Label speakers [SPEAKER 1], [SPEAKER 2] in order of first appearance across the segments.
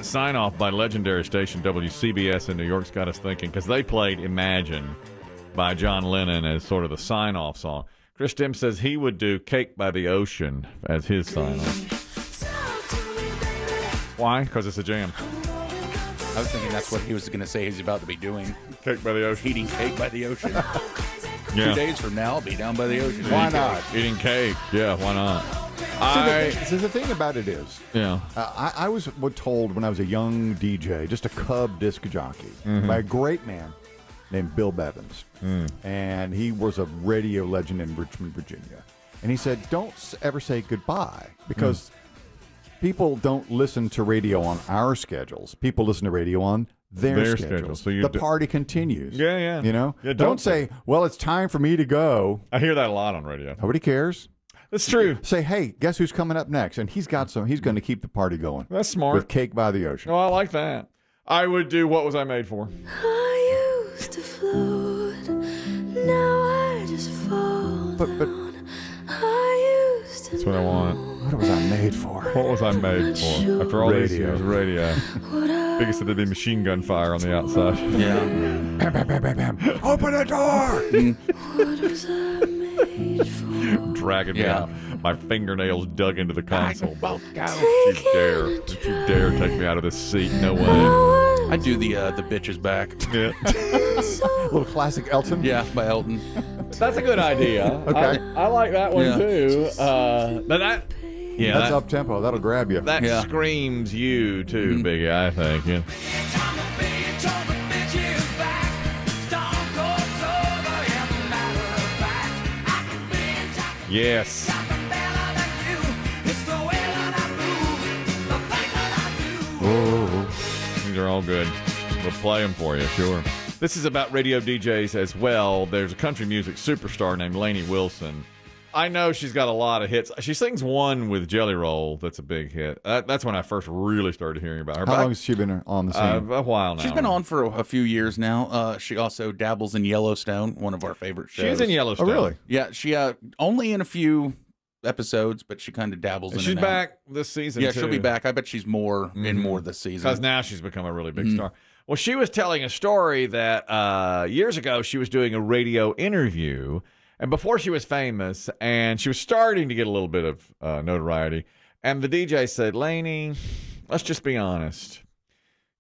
[SPEAKER 1] That sign-off by legendary station WCBS in New York's got us thinking, because they played Imagine by John Lennon as sort of the sign-off song. Chris Demm says he would do Cake by the Ocean as his sign-off. Why? Because it's a jam.
[SPEAKER 2] I was thinking that's what he was going to say he's about to be doing.
[SPEAKER 1] Cake by the ocean.
[SPEAKER 2] Eating cake by the ocean.
[SPEAKER 1] Yeah.
[SPEAKER 2] 2 days from now, I'll be down by the ocean.
[SPEAKER 3] Why not?
[SPEAKER 1] Eating cake. Yeah, why not?
[SPEAKER 3] See, the thing about it is, I was told when I was a young DJ, just a cub disc jockey, by a great man named Bill Bevins. And he was a radio legend in Richmond, Virginia. And he said, don't ever say goodbye, because people don't listen to radio on our schedules. People listen to radio on their schedules. So the party continues.
[SPEAKER 1] Yeah.
[SPEAKER 3] You know? Yeah, don't say, well, it's time for me to go.
[SPEAKER 1] I hear that a lot on radio.
[SPEAKER 3] Nobody cares.
[SPEAKER 1] That's true.
[SPEAKER 3] Say, hey, guess who's coming up next? And he's going to keep the party going.
[SPEAKER 1] That's smart.
[SPEAKER 3] With Cake by the Ocean.
[SPEAKER 1] Oh, I like that. I would do What Was I Made For?
[SPEAKER 4] I used to float, now I just fall
[SPEAKER 3] But
[SPEAKER 4] I used to
[SPEAKER 1] That's what I want.
[SPEAKER 3] what was I made for?
[SPEAKER 1] What was I made for? After all these years, radio. Biggie said there'd be machine gun fire on the outside.
[SPEAKER 2] Yeah.
[SPEAKER 3] Bam, bam, bam, bam, bam. Open the door!
[SPEAKER 4] What was I made for?
[SPEAKER 1] Dragging me out. My fingernails dug into the console.
[SPEAKER 2] Don't
[SPEAKER 1] you dare take me out of this seat. No way.
[SPEAKER 2] I do the bitches back.
[SPEAKER 1] Yeah.
[SPEAKER 3] A little classic Elton.
[SPEAKER 2] Yeah, by Elton.
[SPEAKER 1] That's a good idea.
[SPEAKER 3] Okay.
[SPEAKER 1] I like that one too. But
[SPEAKER 3] That's up tempo. That'll grab you.
[SPEAKER 1] That screams you too, Biggie, I think. Yeah. Yes. These are all good. We'll play them for you, sure. This is about radio DJs as well. There's a country music superstar named Lainey Wilson. I know she's got a lot of hits. She sings one with Jelly Roll that's a big hit. That's when I first really started hearing about her.
[SPEAKER 3] How long has she been on the scene?
[SPEAKER 1] A while now.
[SPEAKER 2] She's been on for a few years now. She also dabbles in Yellowstone, one of our favorite shows.
[SPEAKER 1] She's in Yellowstone.
[SPEAKER 3] Oh, really?
[SPEAKER 2] Yeah, she only in a few episodes, but she kind of dabbles in it.
[SPEAKER 1] She's back this season,
[SPEAKER 2] Yeah,
[SPEAKER 1] too.
[SPEAKER 2] she'll be back. I bet she's more in more this season.
[SPEAKER 1] Because now she's become a really big star. Well, she was telling a story that years ago she was doing a radio interview, and before she was famous, and she was starting to get a little bit of notoriety, and the DJ said, Lainey, let's just be honest.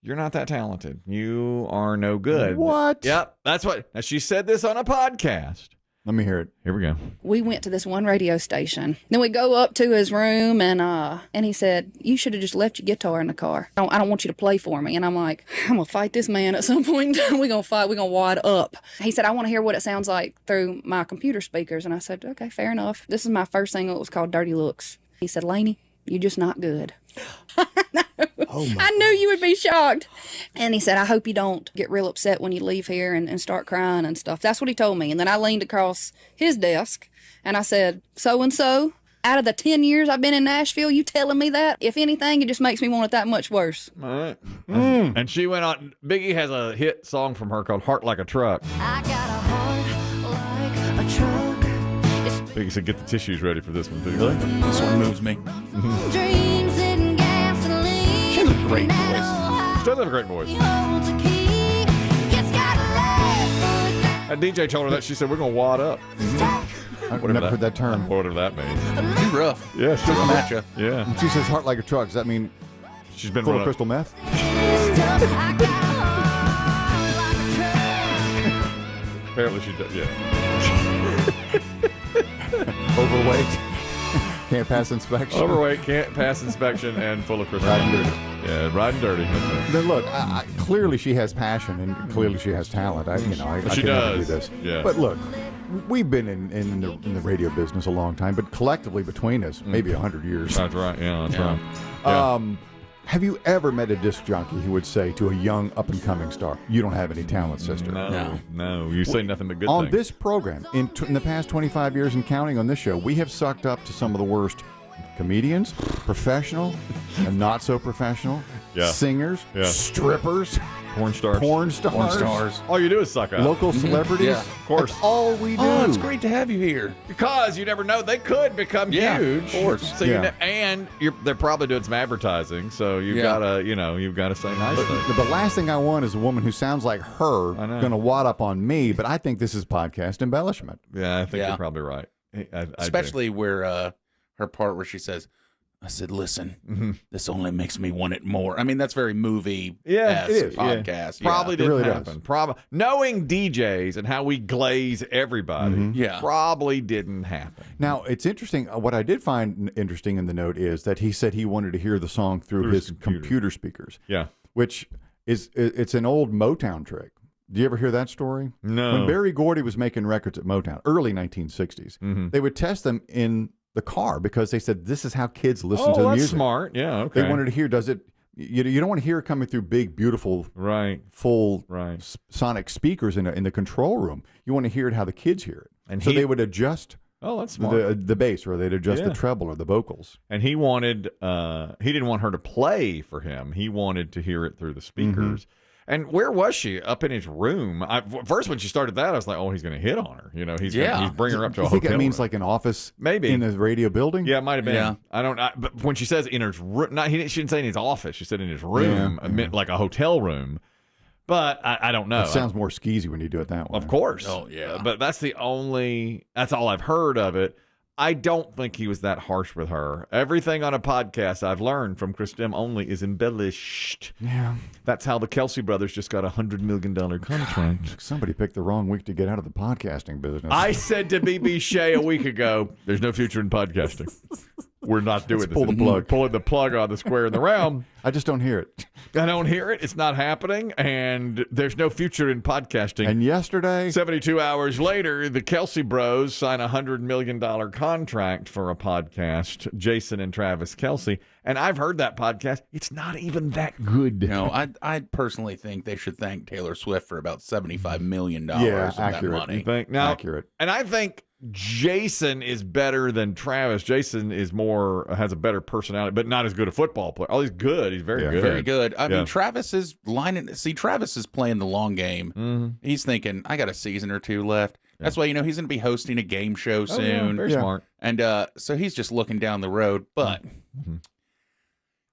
[SPEAKER 1] You're not that talented. You are no good.
[SPEAKER 3] What?
[SPEAKER 1] Yep, that's what. Now, she said this on a podcast.
[SPEAKER 3] Let me hear it.
[SPEAKER 1] Here we go.
[SPEAKER 5] We went to this one radio station. Then we go up to his room, and he said, you should have just left your guitar in the car. I don't want you to play for me. And I'm like, I'm going to fight this man at some point in time. We're going to fight. We're going to wad up. He said, I want to hear what it sounds like through my computer speakers. And I said, okay, fair enough. This is my first single. It was called Dirty Looks. He said, Lainey, you're just not good. I knew you would be shocked. And he said, I hope you don't get real upset when you leave here and start crying and stuff. That's what he told me. And then I leaned across his desk and I said, so-and-so, out of the 10 years I've been in Nashville, you telling me that? If anything, it just makes me want it that much worse.
[SPEAKER 1] All right. And she went on. Biggie has a hit song from her called Heart Like a Truck.
[SPEAKER 4] I got a heart like a truck.
[SPEAKER 1] Biggie said, get the tissues ready for this one, too.
[SPEAKER 2] Really? This one moves me.
[SPEAKER 4] Dreams and gasoline.
[SPEAKER 2] She has a great voice.
[SPEAKER 1] She does have a great voice. That DJ told her that. She said, we're going to wad up.
[SPEAKER 3] I've never heard that term.
[SPEAKER 1] Whatever that means.
[SPEAKER 2] Too rough.
[SPEAKER 1] Yeah,
[SPEAKER 2] She'll come at you.
[SPEAKER 1] Yeah.
[SPEAKER 3] When she says heart like a truck, does that mean
[SPEAKER 1] She's been
[SPEAKER 3] full of
[SPEAKER 1] running.
[SPEAKER 3] crystal meth?
[SPEAKER 1] Apparently she does, yeah.
[SPEAKER 3] Overweight? Can't pass inspection?
[SPEAKER 1] Overweight, can't pass inspection, and full of crystal.
[SPEAKER 3] Riding dirty.
[SPEAKER 1] Yeah, riding dirty.
[SPEAKER 3] Then look, clearly she has passion and clearly she has talent. I
[SPEAKER 1] She
[SPEAKER 3] can never do
[SPEAKER 1] does.
[SPEAKER 3] this.
[SPEAKER 1] Yeah.
[SPEAKER 3] But look, we've been in the radio business a long time, but collectively between us, maybe 100 years.
[SPEAKER 1] That's right. Yeah, that's right. Yeah.
[SPEAKER 3] Have you ever met a disc jockey who would say to a young up-and-coming star, you don't have any talent, sister?
[SPEAKER 1] No. You say nothing but good
[SPEAKER 3] On
[SPEAKER 1] things.
[SPEAKER 3] this program, in the past 25 years and counting on this show, we have sucked up to some of the worst comedians, professional and not so professional, singers, strippers,
[SPEAKER 1] porn stars. All you do is suck up.
[SPEAKER 3] Local celebrities.
[SPEAKER 2] Yeah.
[SPEAKER 1] Of course.
[SPEAKER 3] That's all we do.
[SPEAKER 2] Oh, it's great to have you here.
[SPEAKER 1] Because you never know, they could become huge.
[SPEAKER 2] Of course.
[SPEAKER 1] So they're probably doing some advertising. So you've gotta, you've gotta say nice things.
[SPEAKER 3] The last thing I want is a woman who sounds like her going to wad up on me. But I think this is podcast embellishment.
[SPEAKER 1] Yeah, I think you're probably right.
[SPEAKER 2] Especially where her part where she says, I said, listen, this only makes me want it more. I mean, that's very movie podcast.
[SPEAKER 1] Probably didn't
[SPEAKER 3] really
[SPEAKER 1] happen. Probably knowing DJs and how we glaze everybody probably didn't happen.
[SPEAKER 3] Now, it's interesting. What I did find interesting in the note is that he said he wanted to hear the song through his computer speakers.
[SPEAKER 1] Yeah.
[SPEAKER 3] Which it's an old Motown trick. Do you ever hear that story?
[SPEAKER 1] No.
[SPEAKER 3] When Berry Gordy was making records at Motown, early 1960s, they would test them in the car because they said this is how kids listen to the music.
[SPEAKER 1] Smart. Yeah, okay.
[SPEAKER 3] They wanted to hear, does it, you don't want to hear it coming through big, beautiful, full sonic speakers in the control room. You want to hear it how the kids hear it. And so they would adjust
[SPEAKER 1] that's smart.
[SPEAKER 3] the bass, or they'd adjust the treble or the vocals.
[SPEAKER 1] And he wanted, he didn't want her to play for him. He wanted to hear it through the speakers. And where was she? Up in his room. First, when she started that, I was like, "Oh, he's going to hit on her." He's bringing her up to a hotel.
[SPEAKER 3] I think it means like an office,
[SPEAKER 1] maybe
[SPEAKER 3] in the radio building.
[SPEAKER 1] Yeah, it might have been. Yeah. I don't know. But when she says in his room, she didn't say in his office. She said in his room, like a hotel room. But I don't know.
[SPEAKER 3] It sounds more skeezy when you do it that way.
[SPEAKER 1] Of course.
[SPEAKER 2] Oh yeah.
[SPEAKER 1] But that's all I've heard of it. I don't think he was that harsh with her. Everything on a podcast I've learned from Chris Demm only is embellished.
[SPEAKER 3] Yeah.
[SPEAKER 1] That's how the Kelsey brothers just got a $100 million contract.
[SPEAKER 3] Somebody picked the wrong week to get out of the podcasting business.
[SPEAKER 1] I said to BB Shea a week ago, there's no future in podcasting. We're not doing this.
[SPEAKER 3] Pull the plug.
[SPEAKER 1] Pulling the plug on the square in the round.
[SPEAKER 3] I just don't hear it.
[SPEAKER 1] I don't hear it. It's not happening. And there's no future in podcasting.
[SPEAKER 3] And yesterday,
[SPEAKER 1] 72 hours later, the Kelsey bros sign a $100 million contract for a podcast, Jason and Travis Kelsey. And I've heard that podcast. It's not even that good.
[SPEAKER 2] No, I personally think they should thank Taylor Swift for about $75 million of
[SPEAKER 3] accurate.
[SPEAKER 2] that money.
[SPEAKER 1] You think? Now,
[SPEAKER 3] accurate.
[SPEAKER 1] And I think Jason is better than Travis. Jason has a better personality, but not as good a football player. Oh, he's good. He's very good.
[SPEAKER 2] Very good. I mean, Travis is Travis is playing the long game.
[SPEAKER 1] Mm-hmm.
[SPEAKER 2] He's thinking, I got a season or two left. That's why, he's going to be hosting a game show soon.
[SPEAKER 1] Very smart.
[SPEAKER 2] And so he's just looking down the road. But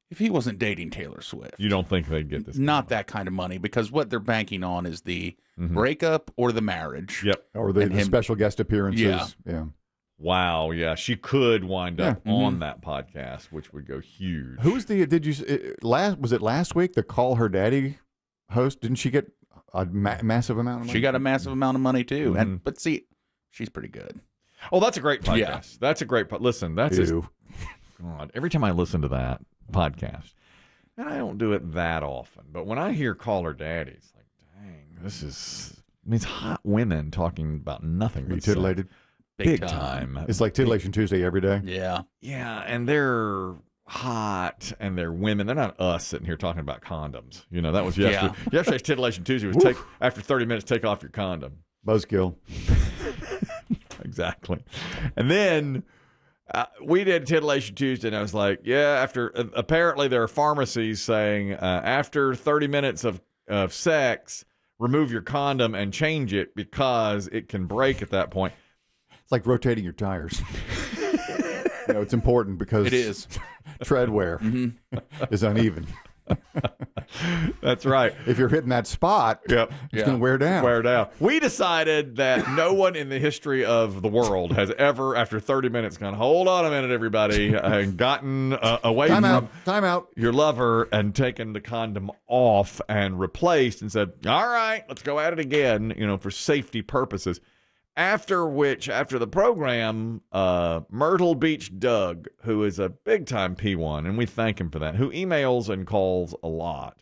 [SPEAKER 2] if he wasn't dating Taylor Swift,
[SPEAKER 1] you don't think they'd get this?
[SPEAKER 2] Not that kind of money, because what they're banking on is the breakup or the marriage.
[SPEAKER 1] Yep.
[SPEAKER 3] Or the special guest appearances. Yeah.
[SPEAKER 1] Wow. Yeah. She could wind up on that podcast, which would go huge.
[SPEAKER 3] Was it last week, the Call Her Daddy host? Didn't she get a massive amount of money?
[SPEAKER 2] She got a massive amount of money too. But see, she's pretty good.
[SPEAKER 1] Oh, that's a great podcast.
[SPEAKER 2] Yeah.
[SPEAKER 1] That's a great Listen, that's God. Every time I listen to that podcast, and I don't do it that often, but when I hear Call Her Daddy, it's like, dang, it's hot women talking about nothing.
[SPEAKER 3] Are you titillated?
[SPEAKER 2] Big time.
[SPEAKER 3] It's like Titillation Tuesday every day.
[SPEAKER 2] Yeah.
[SPEAKER 1] Yeah, and they're hot, and they're women. They're not us sitting here talking about condoms. That was yesterday. Yesterday's Titillation Tuesday was after 30 minutes, take off your condom.
[SPEAKER 3] Buzzkill.
[SPEAKER 1] Exactly. And then we did Titillation Tuesday, and I was like, apparently there are pharmacies saying after 30 minutes of sex, remove your condom and change it because it can break at that point.
[SPEAKER 3] It's like rotating your tires. It's important because
[SPEAKER 2] it is.
[SPEAKER 3] Tread wear is uneven.
[SPEAKER 1] That's right.
[SPEAKER 3] If you're hitting that spot, it's going to wear down.
[SPEAKER 1] We decided that no one in the history of the world has ever, after 30 minutes, gone, hold on a minute, everybody, and gotten away from your lover and taken the condom off and replaced and said, all right, let's go at it again, for safety purposes. After the program, Myrtle Beach Doug, who is a big-time P1, and we thank him for that, who emails and calls a lot,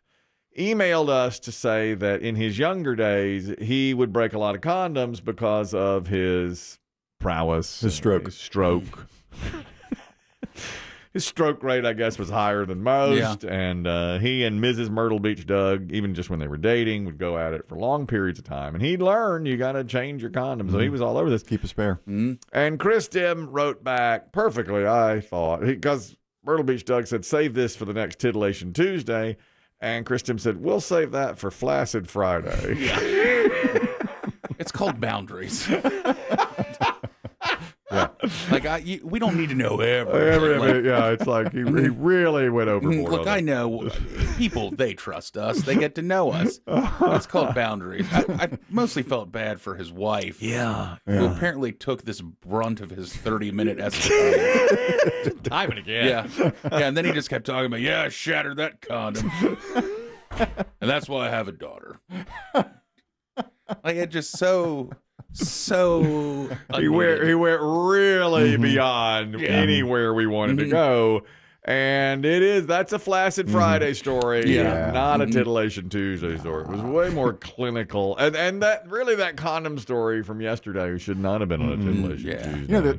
[SPEAKER 1] emailed us to say that in his younger days, he would break a lot of condoms because of his prowess.
[SPEAKER 3] His stroke.
[SPEAKER 1] His stroke rate, I guess, was higher than most. Yeah. And he and Mrs. Myrtle Beach Doug, even just when they were dating, would go at it for long periods of time. And he'd learn you got to change your condoms. So he was all over this.
[SPEAKER 3] Keep a spare.
[SPEAKER 1] And Chris Demm wrote back perfectly, I thought, because Myrtle Beach Doug said, save this for the next Titillation Tuesday. And Kristen said, we'll save that for Flaccid Friday.
[SPEAKER 2] It's called boundaries. Like we don't need to know everything.
[SPEAKER 1] It's like he really went overboard.
[SPEAKER 2] Look, I know people, they trust us. They get to know us. It's called boundaries. I mostly felt bad for his wife. Who apparently took this brunt of his 30-minute escapade.
[SPEAKER 1] Time and again.
[SPEAKER 2] Yeah, and then he just kept talking about, I shattered that condom. And that's why I have a daughter. Like, it just so
[SPEAKER 1] he went really beyond anywhere we wanted to go, and that's a Flaccid Friday story, not a Titillation Tuesday story. It was way more clinical, and that condom story from yesterday should not have been on a Titillation Tuesday.